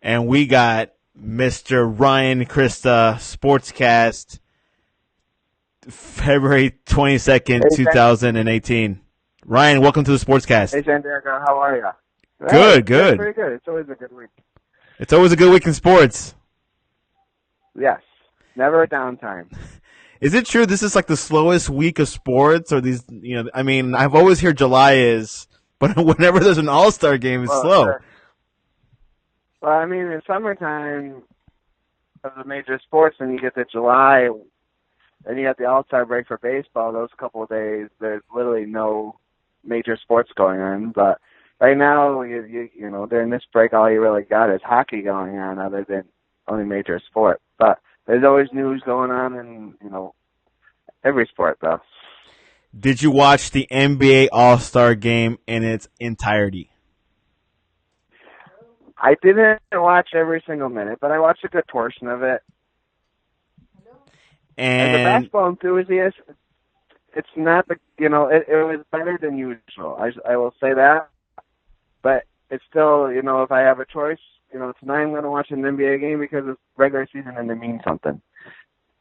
And we got Mr. Ryan Christa, Sportscast, February 22nd, Hey, 2018. Ryan, welcome to the Sportscast. Hey, Santiago, how are you? Good, good. Pretty good. It's always a good week. It's always a good week in sports. Yes. Never a downtime. Is it true this is like the slowest week of sports? Or these, I've always heard July is, but whenever there's an All-Star game, it's slow. Sure. Well, in summertime of the major sports, and you get to July, and you got the All-Star break for baseball, those couple of days, there's literally no major sports going on. But right now, you know, during this break, all you really got is hockey going on other than only major sport. But there's always news going on in, every sport, though. Did you watch the NBA All-Star game in its entirety? I didn't watch every single minute, but I watched a good portion of it. And as a basketball enthusiast, it's not it was better than usual. I will say that. But it's still, if I have a choice, tonight I'm going to watch an NBA game because it's regular season and it means something.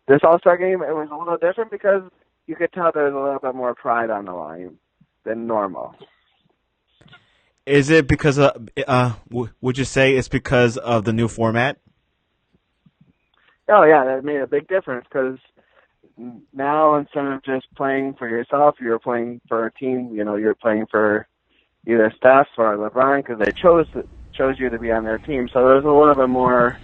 This All-Star game, it was a little different because you could tell there was a little bit more pride on the line than normal. Is it because of, would you say it's because of the new format? Oh, yeah, that made a big difference because now instead of just playing for yourself, you're playing for a team. You're playing for either Steph or LeBron because they chose you to be on their team. So there's a little bit more,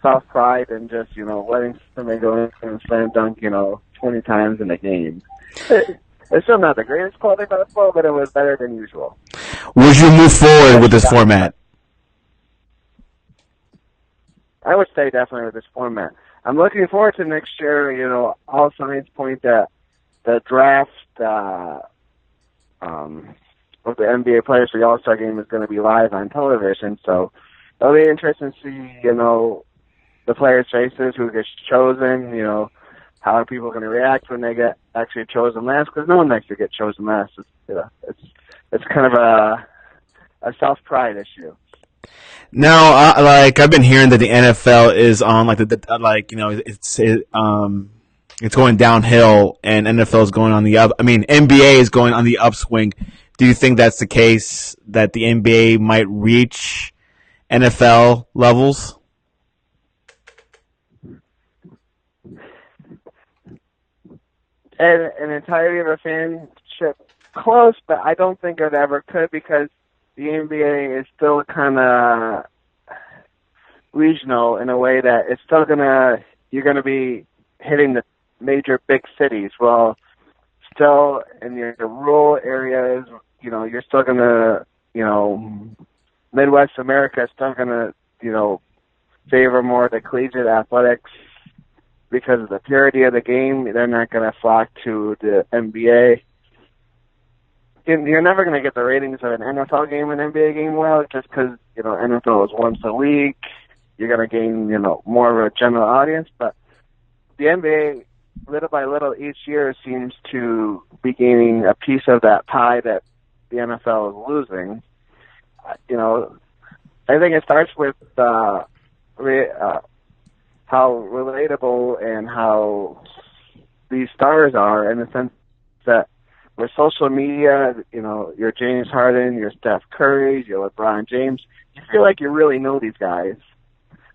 self-pride than just, letting somebody go in and slam dunk, 20 times in a game. It's still not the greatest quality basketball, but it was better than usual. Would you move forward with this format? I would say definitely with this format. I'm looking forward to next year. All signs point that the draft of the NBA players for the All-Star game is going to be live on television. So it'll be interesting to see, the players' faces, who gets chosen, how are people going to react when they get actually chosen last? Because no one likes to get chosen last. It's kind of a self-pride issue. Now, I've been hearing that the NFL is on it's going downhill, and NFL is going on the up. NBA is going on the upswing. Do you think that's the case, that the NBA might reach NFL levels? And an entirety of a fanship close, but I don't think it ever could because the NBA is still kind of regional in a way that it's still you're gonna be hitting the major big cities. Well, still in your rural areas, you're still gonna, Midwest America is still gonna, favor more the collegiate athletics because of the purity of the game. They're not gonna flock to the NBA. You're never going to get the ratings of an NFL game and NBA game well, just because, NFL is once a week. You're going to gain, more of a general audience. But the NBA, little by little, each year seems to be gaining a piece of that pie that the NFL is losing. I think it starts with how relatable and how these stars are, in the sense that with social media, you're James Harden, you're Steph Curry, you're LeBron James. You feel like you really know these guys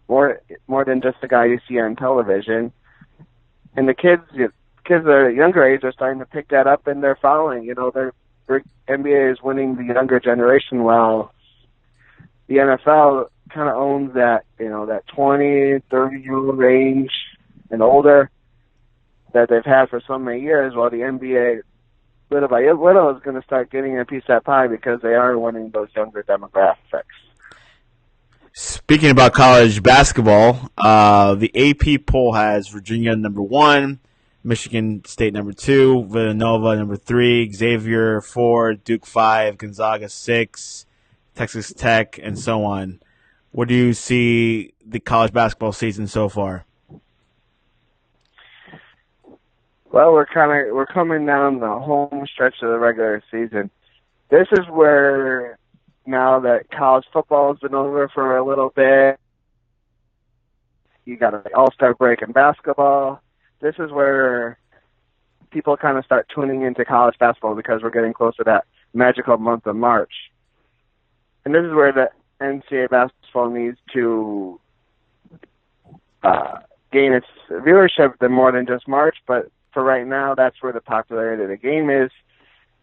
more than just the guy you see on television. And the kids at a younger age are starting to pick that up, and they're following. Their NBA is winning the younger generation, while the NFL kind of owns that, that 20, 30-year-old range and older that they've had for so many years, while the NBA, little by little, is going to start getting a piece of that pie because they are winning those younger demographics. Speaking about college basketball, the AP poll has Virginia number 1, Michigan State number 2, Villanova number 3, Xavier 4, Duke 5, Gonzaga 6, Texas Tech, and so on. What do you see the college basketball season so far? Well, we're coming down the home stretch of the regular season. This is where now that college football has been over for a little bit. You got an all-star break in basketball. This is where people kind of start tuning into college basketball because we're getting close to that magical month of March. And this is where the NCAA basketball needs to gain its viewership more than just March, but for right now, that's where the popularity of the game is,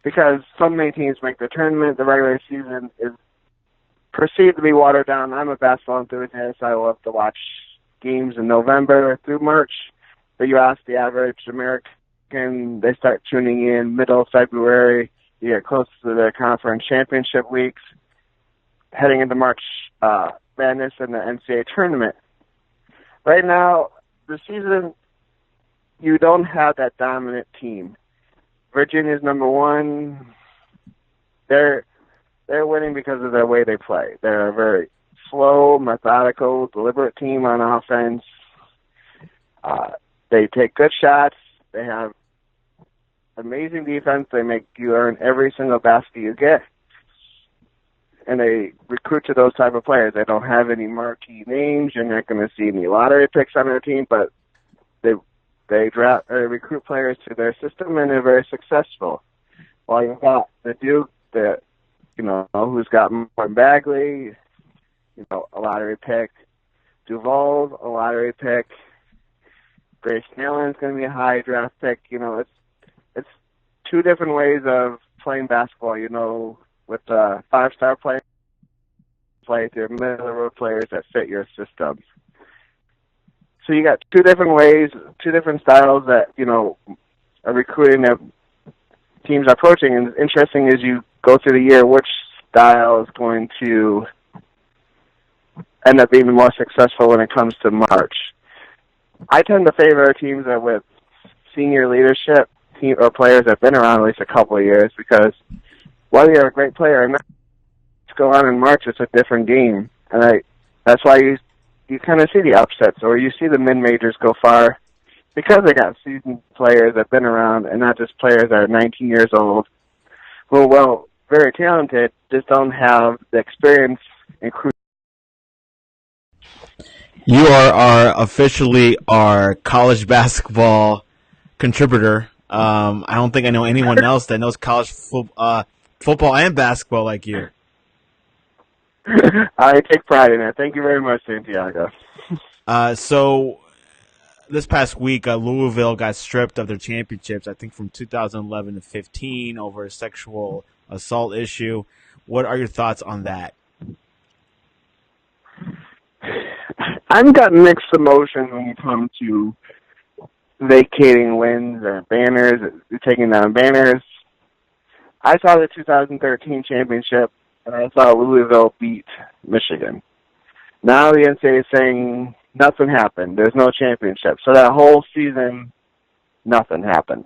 because so many teams make the tournament. The regular season is perceived to be watered down. I'm a basketball enthusiast. I love to watch games in November through March, but you ask the average American, they start tuning in middle February. You get close to the conference championship weeks, heading into March Madness and the NCAA tournament. Right now, the season, you don't have that dominant team. Virginia's number one. They're winning because of the way they play. They're a very slow, methodical, deliberate team on offense. They take good shots. They have amazing defense. They make you earn every single basket you get. And they recruit to those type of players. They don't have any marquee names. You're not going to see any lottery picks on their team, but they recruit players to their system, and they're very successful. While you've got the Duke, who's got Martin Bagley, a lottery pick. Duval's a lottery pick. Grace Allen's going to be a high draft pick. It's two different ways of playing basketball. With five-star players, play through middle-of-the-road players that fit your system. So you got two different ways, two different styles that, are recruiting that teams are approaching. And it's interesting as you go through the year which style is going to end up being the more successful when it comes to March. I tend to favor teams that with senior leadership, or players that have been around at least a couple of years, because whether you're a great player or not, what's going on in March, it's a different game. And that's why you kind of see the upsets, or you see the mid-majors go far, because they got seasoned players that have been around, and not just players that are 19 years old, who, well, very talented, just don't have the experience and crew. You are officially our college basketball contributor. I don't think I know anyone else that knows college football and basketball like you. I take pride in it. Thank you very much, Santiago. So this past week, Louisville got stripped of their championships, I think from 2011 to 15 over a sexual assault issue. What are your thoughts on that? I've got mixed emotions when you come to vacating wins or banners, taking down banners. I saw the 2013 championship, and I saw Louisville beat Michigan. Now the NCAA is saying nothing happened. There's no championship. So that whole season, nothing happened.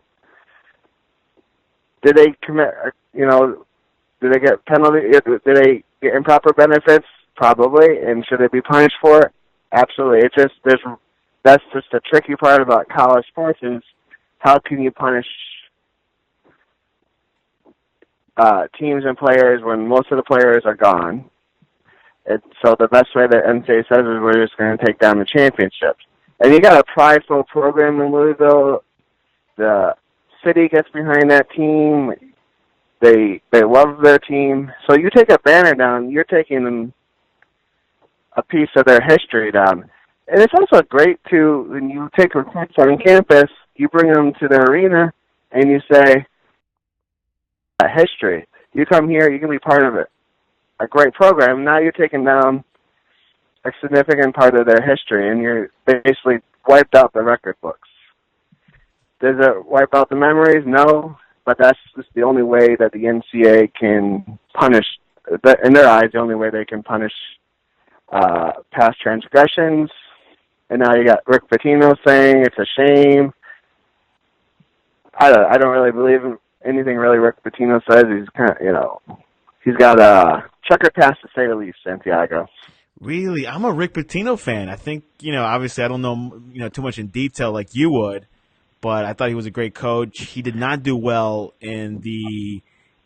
Did they commit, did they get penalty? Did they get improper benefits? Probably. And should they be punished for it? Absolutely. That's just the tricky part about college sports is how can you punish teams and players when most of the players are gone. So the best way that NCAA says is we're just going to take down the championships. And you got a prideful program in Louisville. The city gets behind that team. They love their team. So you take a banner down, you're taking a piece of their history down. And it's also great, too, when you take recruits on campus, you bring them to the arena, and you say, history. You come here, you can be part of it. A great program. Now you're taking down a significant part of their history, and you're basically wiped out the record books. Does it wipe out the memories? No, but that's just the only way that the NCAA can punish, in their eyes, the only way they can punish past transgressions. And now you got Rick Pitino saying it's a shame. I don't really believe in anything really Rick Pitino says. He's kind of, he's got a checkered past to say the least, Santiago. Really? I'm a Rick Pitino fan. I think, obviously I don't know, too much in detail like you would, but I thought he was a great coach. He did not do well in the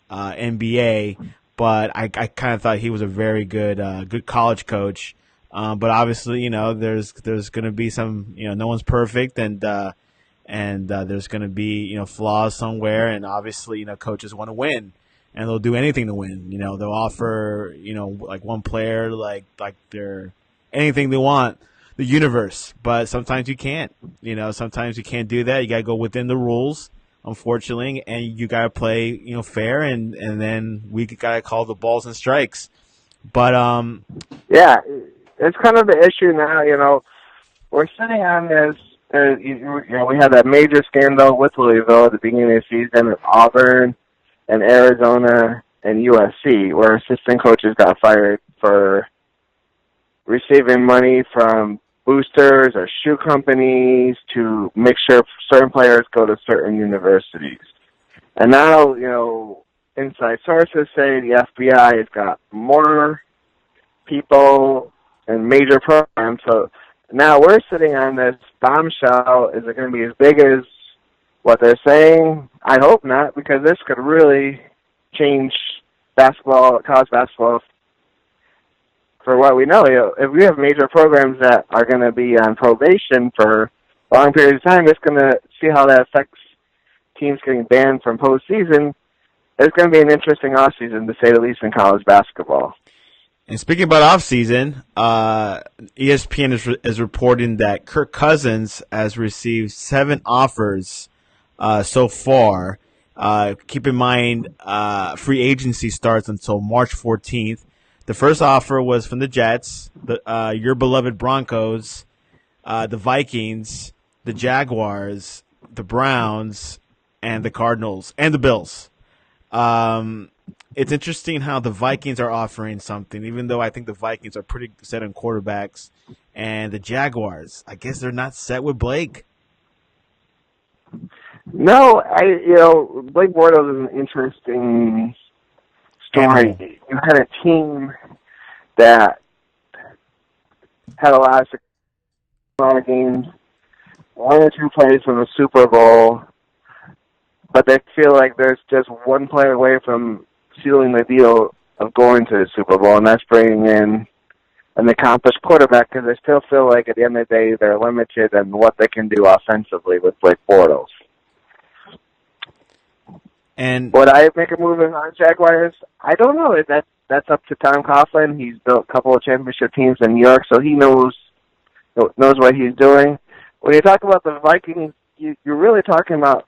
NBA. but I kind of thought he was a very good college coach. But obviously, there's going to be some, no one's perfect, and there's going to be flaws somewhere, and obviously coaches want to win, and they'll do anything to win. They'll offer like one player like they're anything they want, the universe, but sometimes you can't. Sometimes you can't do that. You got to go within the rules, unfortunately, and you got to play fair, and then we got to call the balls and strikes. But yeah, it's kind of the issue now. We're sitting on this. We had that major scandal with Louisville at the beginning of the season, with Auburn and Arizona and USC, where assistant coaches got fired for receiving money from boosters or shoe companies to make sure certain players go to certain universities. And now, inside sources say the FBI has got more people and major programs. So now we're sitting on this bombshell. Is it going to be as big as what they're saying? I hope not, because this could really change college basketball. For what we know, if we have major programs that are going to be on probation for long periods of time, it's going to see how that affects teams getting banned from postseason. It's going to be an interesting offseason, to say the least, in college basketball. And speaking about offseason, ESPN is reporting that Kirk Cousins has received 7 offers so far. Keep in mind, free agency starts until March 14th. The first offer was from the Jets, your beloved Broncos, the Vikings, the Jaguars, the Browns, and the Cardinals, and the Bills. It's interesting how the Vikings are offering something, even though I think the Vikings are pretty set on quarterbacks. And the Jaguars, I guess they're not set with Blake. No, Blake Bortles is an interesting story. You had a team that had a lot of games, 1 or 2 plays from the Super Bowl, but they feel like there's just one player away from sealing the deal of going to the Super Bowl, and that's bringing in an accomplished quarterback, because they still feel like at the end of the day they're limited in what they can do offensively with Blake Bortles. And would I make a move on Jaguars? I don't know. That's up to Tom Coughlin. He's built a couple of championship teams in New York, so he knows what he's doing. When you talk about the Vikings, you're really talking about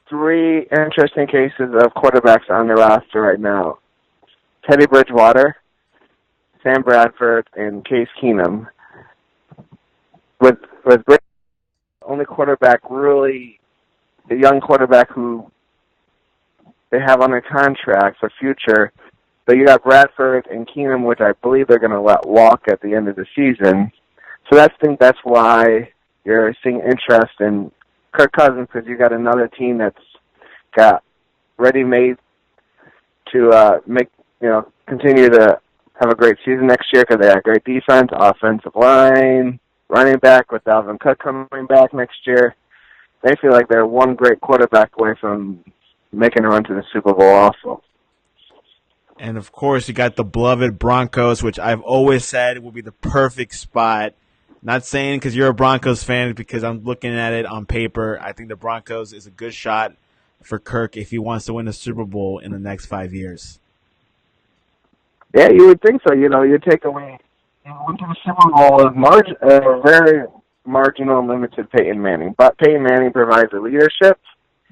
3 interesting cases of quarterbacks on the roster right now: Teddy Bridgewater, Sam Bradford, and Case Keenum. With Bridgewater, only quarterback really, the young quarterback who they have under contract for future. But you got Bradford and Keenum, which I believe they're going to let walk at the end of the season. So I think that's why you're seeing interest in Kirk Cousins, because you got another team that's got ready-made to continue to have a great season next year, because they have great defense, offensive line, running back with Dalvin Cook coming back next year. They feel like they're one great quarterback away from making a run to the Super Bowl also. And, of course, you got the beloved Broncos, which I've always said will be the perfect spot. Not saying because you're a Broncos fan, because I'm looking at it on paper. I think the Broncos is a good shot for Kirk if he wants to win a Super Bowl in the next 5 years. Yeah, you would think so. You take away went to the Super Bowl with very marginal, limited Peyton Manning. But Peyton Manning provides the leadership.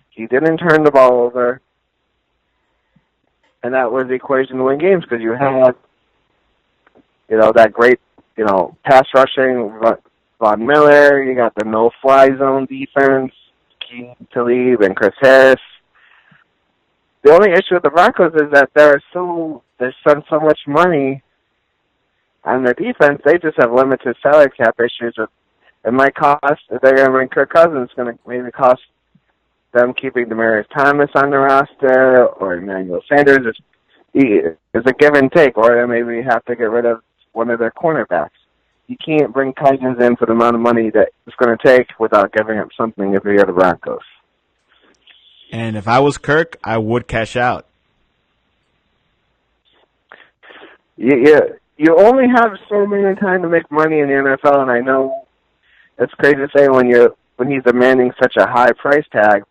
He didn't turn the ball over. And that was the equation to win games, because you had, that great, pass rushing, Von Miller. You got the no-fly zone defense, Keith Talib and Chris Harris. The only issue with the Broncos is that they spend so much money on their defense, they just have limited salary cap issues. It might cost, if they're going to bring Kirk Cousins, it's going to maybe cost them keeping Demaryius Thomas on the roster, or Emmanuel Sanders. It's a give and take, or they maybe have to get rid of one of their cornerbacks. You can't bring Cousins in for the amount of money that it's going to take without giving up something if you're the Broncos. And if I was Kirk, I would cash out. You only have so many time to make money in the NFL, and I know it's crazy to say when he's demanding such a high price tag.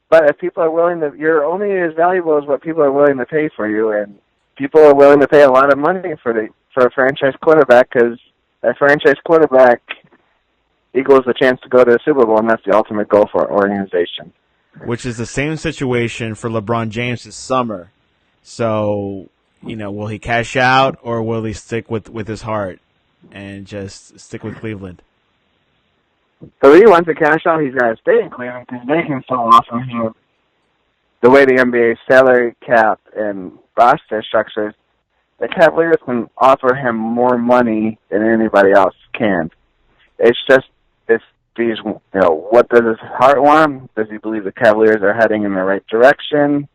But if people are willing to, you're only as valuable as what people are willing to pay for you, and people are willing to pay a lot of money for a franchise quarterback because a franchise quarterback equals the chance to go to the Super Bowl, and that's the ultimate goal for an organization. Which is the same situation for LeBron James this summer. So, will he cash out or will he stick with his heart and just stick with Cleveland? So if he wants to cash out, he's got to stay in Cleveland because they can so offer him the way the NBA salary cap and roster structures. The Cavaliers can offer him more money than anybody else can. It's these, what does his heart want? Does he believe the Cavaliers are heading in the right direction?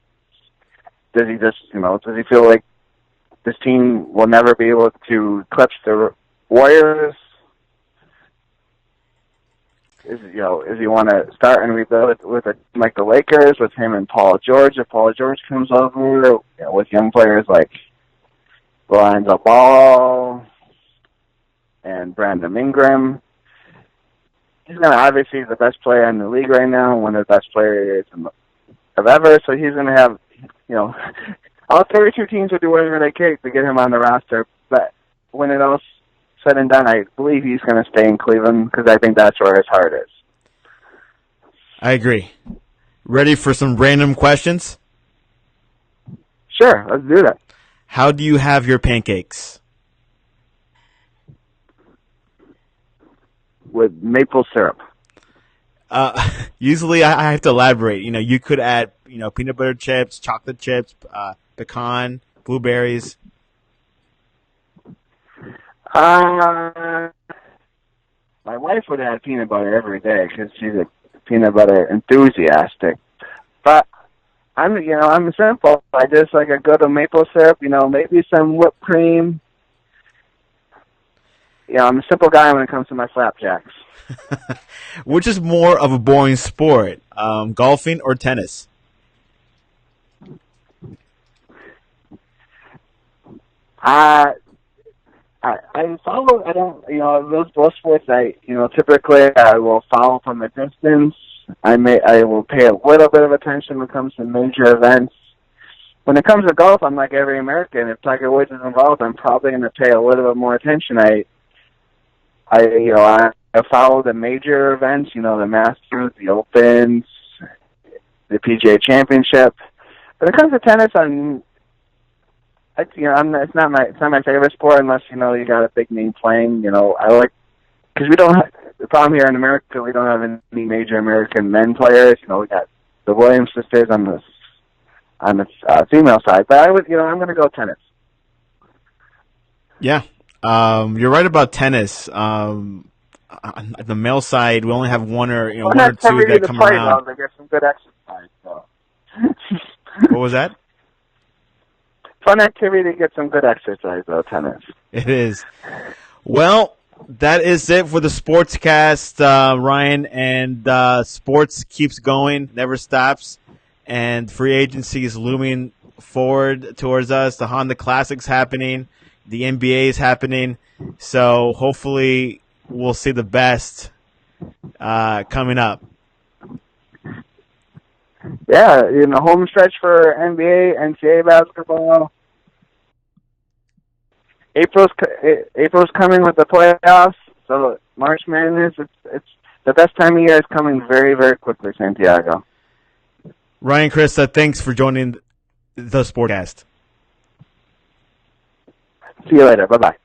Does he does he feel like this team will never be able to eclipse the Warriors? Is he want to start and rebuild it with like the Lakers, with him and Paul George? If Paul George comes over, with young players like Lonzo Ball and Brandon Ingram, he's going to obviously be the best player in the league right now, one of the best players of ever. So he's going to have, all 32 teams will do whatever they can to get him on the roster. But when it all said and done, I believe he's going to stay in Cleveland because I think that's where his heart is. I agree. Ready for some random questions? Sure, let's do that. How do you have your pancakes? With maple syrup. Usually I have to elaborate. You could add, peanut butter chips, chocolate chips, pecan, blueberries. My wife would add peanut butter every day because she's a peanut butter enthusiastic. But I'm simple. I just like a good maple syrup. Maybe some whipped cream. I'm a simple guy when it comes to my flapjacks. Which is more of a boring sport, golfing or tennis? I follow. I don't. Those sports. Typically I will follow from a distance. I will pay a little bit of attention when it comes to major events. When it comes to golf, I'm like every American. If Tiger Woods is involved, I'm probably going to pay a little bit more attention. I follow the major events. The Masters, the Opens, the PGA Championship. When it comes to tennis, it's not my favorite sport unless you got a big name playing. I like because we don't have the problem here in America. We don't have any major American men players. We got the Williams sisters on the female side, but I'm going to go tennis. Yeah, you're right about tennis. On the male side, we only have one or two that come around. They get some good exercise. So. What was that? Fun activity to get some good exercise, though, tennis. It is. Well, that is it for the Sportscast, Ryan. And sports keeps going, never stops. And free agency is looming forward towards us. The Honda Classic's happening. The NBA is happening. So hopefully we'll see the best coming up. Yeah, home stretch for NBA, NCAA basketball. April's coming with the playoffs, so March Madness. It's the best time of year. Is coming very, very quickly, Santiago. Ryan Christa, thanks for joining the Sportcast. See you later. Bye-bye.